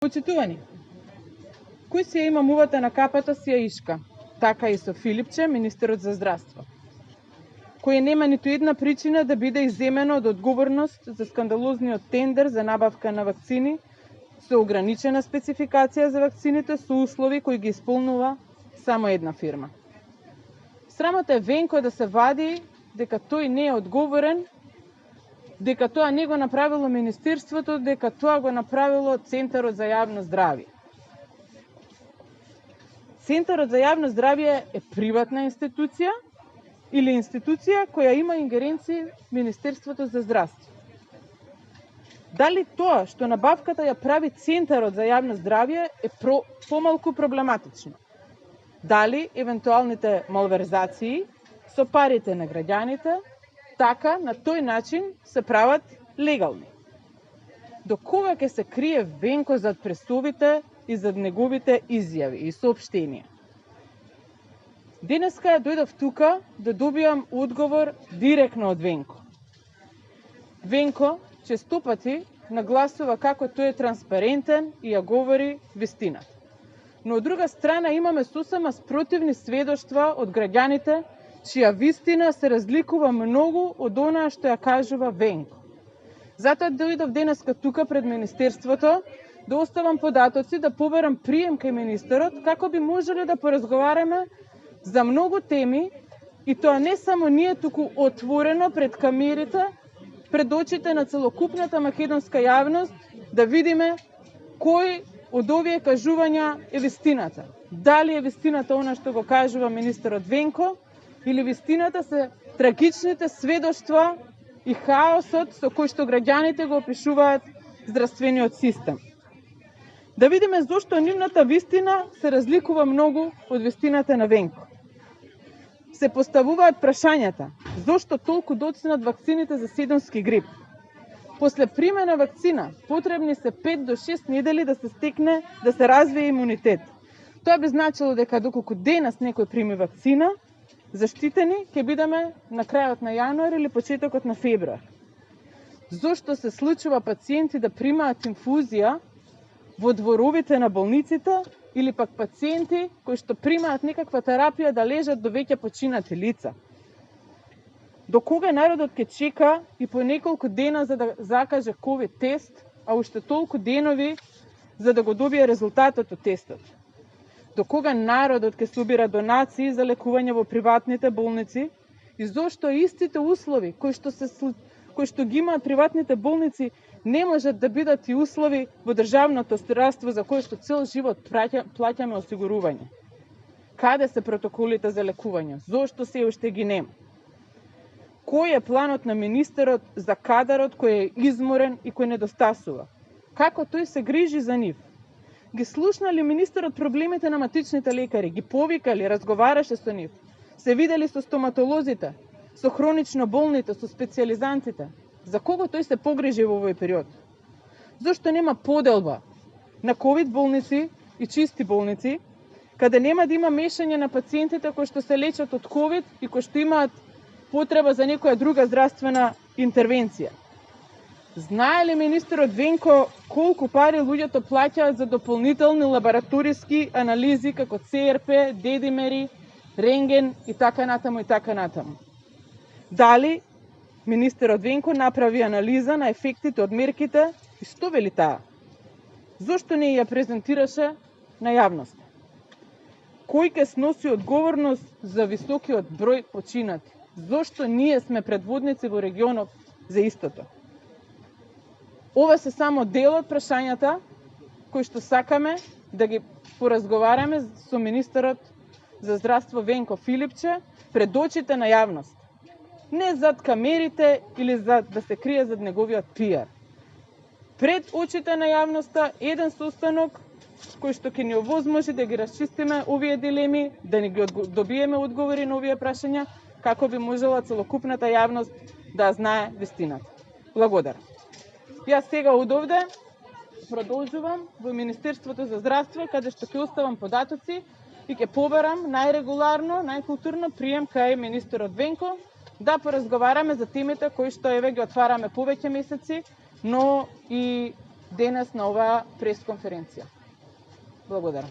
Почитувани, кој си ја има мувата на капата си ја ишка, така и со Филипче, министерот за здравство, кој нема ниту една причина да биде изземено од одговорност за скандалозниот тендер за набавка на вакцини со ограничена спецификација за вакцините со услови кои ги исполнува само една фирма. Срамота е Венко да се вади дека тој не е одговорен, дека тоа не го направило Министерството, дека тоа го направило Центарот за јавно здравје. Центарот за јавно здравје е приватна институција или институција која има ингеренции Министерството за здравство. Дали тоа што набавката ја прави Центарот за јавно здравје е помалку проблематично? Дали евентуалните малверзации со парите на граѓаните така, на тој начин се прават легални? До кога ќе се крие Венко зад пресовите и зад неговите изјави и соопштенија? Денеска дојдов тука да добијам одговор директно од Венко. Венко честопати нагласува како тој е транспарентен и ја говори вистината. Но од друга страна имаме сосема спротивни сведоштва од граѓаните чија вистина се разликува многу од онаа што ја кажува Венко. Затоа дојдов денеска тука пред Министерството да оставам податоци, да поберам прием кај министерот, како би можеле да поразговараме за многу теми, и тоа не само ние, туку отворено пред камерите, пред очите на целокупната македонска јавност, да видиме кој од овие кажувања е вистината. Дали е вистината она што го кажува министерот Венко, или вистината се трагичните сведоштва и хаосот со кој што граѓаните го опишуваат здравствениот систем. Да видиме зошто нивната вистина се разликува многу од вистината на Венко. Се поставуваат прашањата: зошто толку доцнат вакцините за седомски грип? После примена вакцина потребни се 5 до 6 недели да се стекне, да се развие имунитет. Тоа би значило дека доколку денес некој прими вакцина, заштитени ќе бидеме на крајот на јануар или почетокот на февруар. Зошто се случува пациенти да примаат инфузија во дворовите на болниците, или пак пациенти кои што примаат некаква терапија да лежат до веќе починати лица? До кога народот ќе чека и по неколку дена за да закаже ковид тест, а уште толку денови за да го добие резултатот од тестот? До кога народот ќе собира донации за лекување во приватните болници и зошто истите услови кои што ги имаат приватните болници не можат да бидат и услови во државното здравство за кое што цел живот плаќаме осигурување? Каде се протоколите за лекување? Зошто се уште ги нема? Кој е планот на министерот за кадарот кој е изморен и кој недостасува? Како тој се грижи за нив? Ги слушна ли министерот проблемите на матичните лекари? Ги повика ли? Разговараше со нив? Се видели со стоматолозите, со хронично болните, со специјализантите? За кого тој се погрижи во овој период? Зошто нема поделба на ковид болници и чисти болници, каде нема да има мешање на пациентите кои што се лечат од ковид и кои што имаат потреба за некоја друга здравствена интервенција? Знае ли министерот Венко колку пари луѓето плаќаат за дополнителни лабораториски анализи како ЦРП, дедимери, рентген и така натаму и така натаму? Дали министерот Венко направи анализа на ефектите од мерките и што вели таа? Зошто не ја презентираше на јавност? Кој ќе сноси одговорност за високиот број починати? Зошто ние сме предводници во регионот за истото? Ова се само дел од прашањата кои што сакаме да ги поразговараме со министерот за здравство Венко Филипче пред очите на јавност. Не зад камерите или да се крие зад неговиот пиар. Пред очите на јавноста еден состанок кој што ќе ни овозможи да ги расчистиме овие дилеми, да ни ги добиеме одговори на овие прашања, како би можела целокупната јавност да знае вистината. Благодарам. Јас сега од овде продолжувам во Министерството за здравство, каде што ќе оставам податоци и ќе поберам најрегуларно, најкултурно прием кај министерот Венко да поразговараме за темите кои што еве ги отвараме повеќе месеци, но и денес на оваа пресконференција. Благодарам.